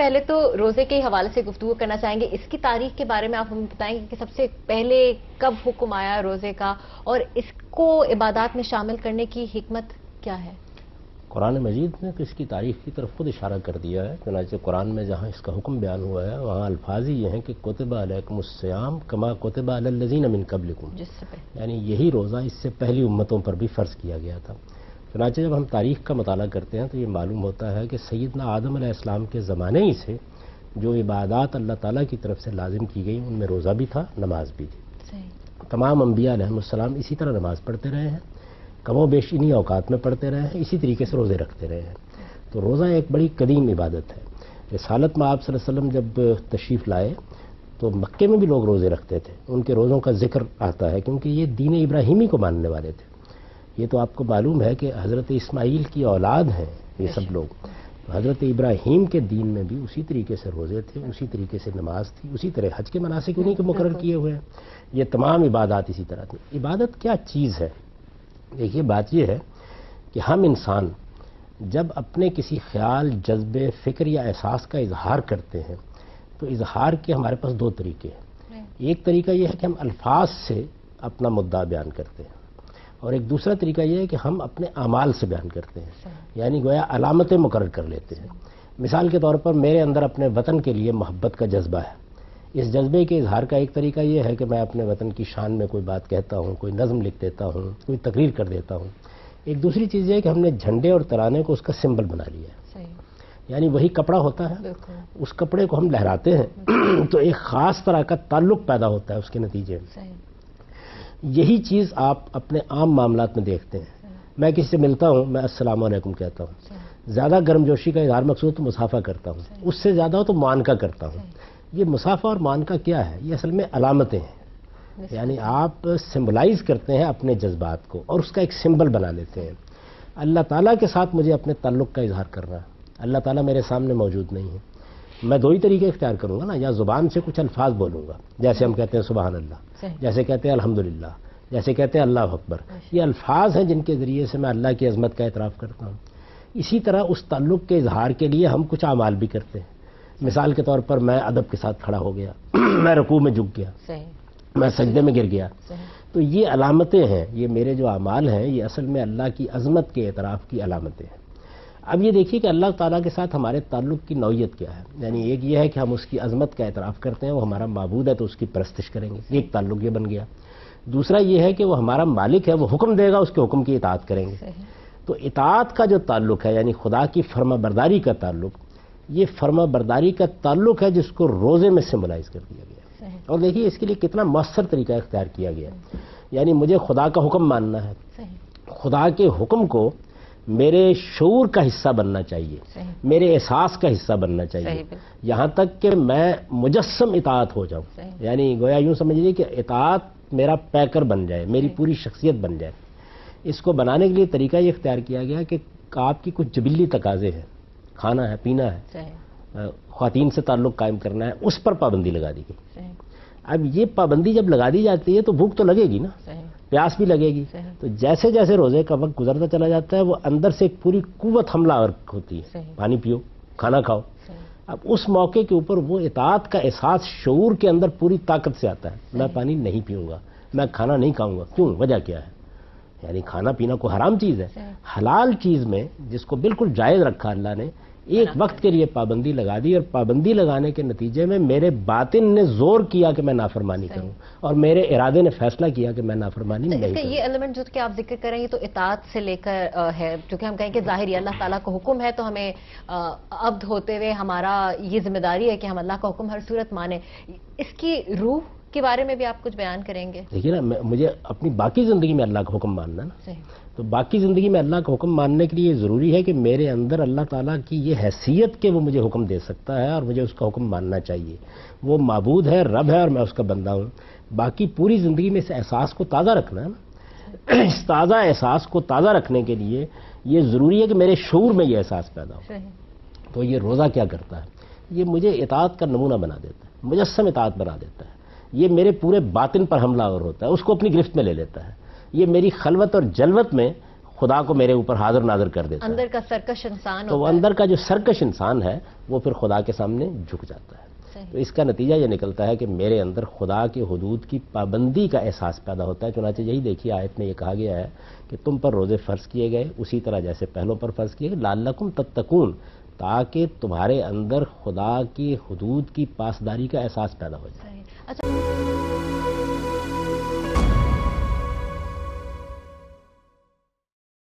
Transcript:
پہلے تو روزے کے حوالے سے گفتگو کرنا چاہیں گے. اس کی تاریخ کے بارے میں آپ ہمیں بتائیں گے کہ سب سے پہلے کب حکم آیا روزے کا اور اس کو عبادات میں شامل کرنے کی حکمت کیا ہے؟ قرآن مجید نے تو اس کی تاریخ کی طرف خود اشارہ کر دیا ہے. چنانچہ قرآن میں جہاں اس کا حکم بیان ہوا ہے وہاں الفاظ ہی یہ ہیں کہ کتب علیکم الصیام کما کتب علی الذین من قبلکم، یعنی یہی روزہ اس سے پہلی امتوں پر بھی فرض کیا گیا تھا. چنانچہ جب ہم تاریخ کا مطالعہ کرتے ہیں تو یہ معلوم ہوتا ہے کہ سیدنا آدم علیہ السلام کے زمانے ہی سے جو عبادات اللہ تعالیٰ کی طرف سے لازم کی گئی ان میں روزہ بھی تھا، نماز بھی تھی. تمام انبیاء علیہ السلام اسی طرح نماز پڑھتے رہے ہیں، کم و بیش انہی اوقات میں پڑھتے رہے ہیں، اسی طریقے سے روزے رکھتے رہے ہیں. تو روزہ ایک بڑی قدیم عبادت ہے. رسالت میں آپ صلی اللہ علیہ وسلم جب تشریف لائے تو مکے میں بھی لوگ روزے رکھتے تھے. ان کے روزوں کا ذکر آتا ہے کیونکہ یہ دین ابراہیمی کو ماننے والے تھے. یہ تو آپ کو معلوم ہے کہ حضرت اسماعیل کی اولاد ہیں یہ سب لوگ. حضرت ابراہیم کے دین میں بھی اسی طریقے سے روزے تھے، اسی طریقے سے نماز تھی، اسی طرح حج کے مناسک انہی کے مقرر کیے ہوئے ہیں. یہ تمام عبادات اسی طرح تھی. عبادت کیا چیز ہے؟ دیکھیے بات یہ ہے کہ ہم انسان جب اپنے کسی خیال، جذبے، فکر یا احساس کا اظہار کرتے ہیں تو اظہار کے ہمارے پاس دو طریقے ہیں. ایک طریقہ یہ ہے کہ ہم الفاظ سے اپنا مدعا بیان کرتے ہیں اور ایک دوسرا طریقہ یہ ہے کہ ہم اپنے اعمال سے بیان کرتے ہیں، یعنی گویا علامتیں مقرر کر لیتے ہیں. مثال کے طور پر میرے اندر اپنے وطن کے لیے محبت کا جذبہ ہے. اس جذبے کے اظہار کا ایک طریقہ یہ ہے کہ میں اپنے وطن کی شان میں کوئی بات کہتا ہوں، کوئی نظم لکھ دیتا ہوں، کوئی تقریر کر دیتا ہوں. ایک دوسری چیز یہ ہے کہ ہم نے جھنڈے اور ترانے کو اس کا سمبل بنا لیا ہے. یعنی وہی کپڑا ہوتا ہے، اس کپڑے کو ہم لہراتے ہیں تو ایک خاص طرح کا تعلق پیدا ہوتا ہے اس کے نتیجے میں. یہی چیز آپ اپنے عام معاملات میں دیکھتے ہیں. میں کسی سے ملتا ہوں، میں السلام علیکم کہتا ہوں. زیادہ گرم جوشی کا اظہار مقصود تو مصافحہ کرتا ہوں، اس سے زیادہ تو معانقہ کرتا ہوں. یہ مصافحہ اور معانقہ کیا ہے؟ یہ اصل میں علامتیں ہیں. یعنی آپ سمبلائز کرتے ہیں اپنے جذبات کو اور اس کا ایک سمبل بنا لیتے ہیں. اللہ تعالیٰ کے ساتھ مجھے اپنے تعلق کا اظہار کرنا ہے. اللہ تعالیٰ میرے سامنے موجود نہیں ہے. میں دو ہی طریقے اختیار کروں گا نا، یا زبان سے کچھ الفاظ بولوں گا جیسے ہم کہتے ہیں سبحان اللہ، جیسے کہتے ہیں الحمدللہ، جیسے کہتے ہیں اللہ اکبر. یہ الفاظ ہیں جن کے ذریعے سے میں اللہ کی عظمت کا اعتراف کرتا ہوں. اسی طرح اس تعلق کے اظہار کے لیے ہم کچھ اعمال بھی کرتے ہیں. مثال کے طور پر میں ادب کے ساتھ کھڑا ہو گیا، میں رکوع میں جھک گیا، میں سجدے میں گر گیا. تو یہ علامتیں ہیں. یہ میرے جو اعمال ہیں یہ اصل میں اللہ کی عظمت کے اعتراف کی علامتیں ہیں. اب یہ دیکھیے کہ اللہ تعالیٰ کے ساتھ ہمارے تعلق کی نوعیت کیا ہے. یعنی ایک یہ ہے کہ ہم اس کی عظمت کا اعتراف کرتے ہیں، وہ ہمارا معبود ہے تو اس کی پرستش کریں گے، ایک تعلق یہ بن گیا. دوسرا یہ ہے کہ وہ ہمارا مالک ہے، وہ حکم دے گا، اس کے حکم کی اطاعت کریں گے. تو اطاعت کا جو تعلق ہے یعنی خدا کی فرما برداری کا تعلق، یہ فرما برداری کا تعلق ہے جس کو روزے میں سمبلائز کر دیا گیا. اور دیکھیے اس کے لیے کتنا مؤثر طریقہ اختیار کیا گیا. یعنی مجھے خدا کا حکم ماننا ہے، خدا کے حکم کو میرے شعور کا حصہ بننا چاہیے، میرے احساس کا حصہ بننا چاہیے، یہاں تک کہ میں مجسم اطاعت ہو جاؤں. یعنی گویا یوں سمجھیے کہ اطاعت میرا پیکر بن جائے، میری پوری شخصیت بن جائے. اس کو بنانے کے لیے طریقہ یہ اختیار کیا گیا کہ آپ کی کچھ جبلی تقاضے ہیں، کھانا ہے، پینا ہے، خواتین سے تعلق قائم کرنا ہے، اس پر پابندی لگا دی گئی. اب یہ پابندی جب لگا دی جاتی ہے تو بھوک تو لگے گی نا، پیاس بھی لگے گی. تو جیسے جیسے روزے کا وقت گزرتا چلا جاتا ہے وہ اندر سے ایک پوری قوت حملہ آور ہوتی ہے. پانی پیو، کھانا کھاؤ. اب اس موقع کے اوپر وہ اطاعت کا احساس شعور کے اندر پوری طاقت سے آتا ہے. میں پانی نہیں پیوں گا، میں کھانا نہیں کھاؤں گا. کیوں؟ وجہ کیا ہے؟ یعنی کھانا پینا کوئی حرام چیز ہے. حلال چیز میں جس کو بالکل جائز رکھا اللہ نے، ایک وقت کے لیے پابندی لگا دی اور پابندی لگانے کے نتیجے میں میرے باطن نے زور کیا کہ میں نافرمانی کروں اور میرے ارادے نے فیصلہ کیا کہ میں نافرمانی نہیں کروں. یہ ایلیمنٹ جو کہ آپ ذکر کریں یہ تو اطاعت سے لے کر ہے، چونکہ ہم کہیں کہ ظاہری اللہ تعالیٰ کا حکم ہے تو ہمیں عبد ہوتے ہوئے ہمارا یہ ذمہ داری ہے کہ ہم اللہ کا حکم ہر صورت مانیں. اس کی روح کے بارے میں بھی آپ کچھ بیان کریں گے؟ دیکھیے نا، مجھے اپنی باقی زندگی میں اللہ کا حکم ماننا نا، تو باقی زندگی میں اللہ کا حکم ماننے کے لیے ضروری ہے کہ میرے اندر اللہ تعالیٰ کی یہ حیثیت کہ وہ مجھے حکم دے سکتا ہے اور مجھے اس کا حکم ماننا چاہیے. وہ معبود ہے، رب ہے اور میں اس کا بندہ ہوں. باقی پوری زندگی میں اس احساس کو تازہ رکھنا ہے نا. اس تازہ احساس کو تازہ رکھنے کے لیے یہ ضروری ہے کہ میرے شعور میں یہ احساس پیدا ہو. تو یہ روزہ کیا کرتا ہے؟ یہ مجھے اطاعت کا نمونہ بنا دیتا ہے، مجسم اطاعت بنا دیتا ہے. یہ میرے پورے باطن پر حملہ آور ہوتا ہے، اس کو اپنی گرفت میں لے لیتا ہے. یہ میری خلوت اور جلوت میں خدا کو میرے اوپر حاضر ناظر کر دیتا ہے. اندر کا سرکش انسان تو وہ اندر کا جو سرکش انسان ہے وہ پھر خدا کے سامنے جھک جاتا ہے. تو اس کا نتیجہ یہ نکلتا ہے کہ میرے اندر خدا کے حدود کی پابندی کا احساس پیدا ہوتا ہے. چنانچہ یہی دیکھیے آیت میں یہ کہا گیا ہے کہ تم پر روزے فرض کیے گئے اسی طرح جیسے پہلوں پر فرض کیے گئے لعلکم تتقون، تاکہ تمہارے اندر خدا کی حدود کی پاسداری کا احساس پیدا ہو جائے. اچھا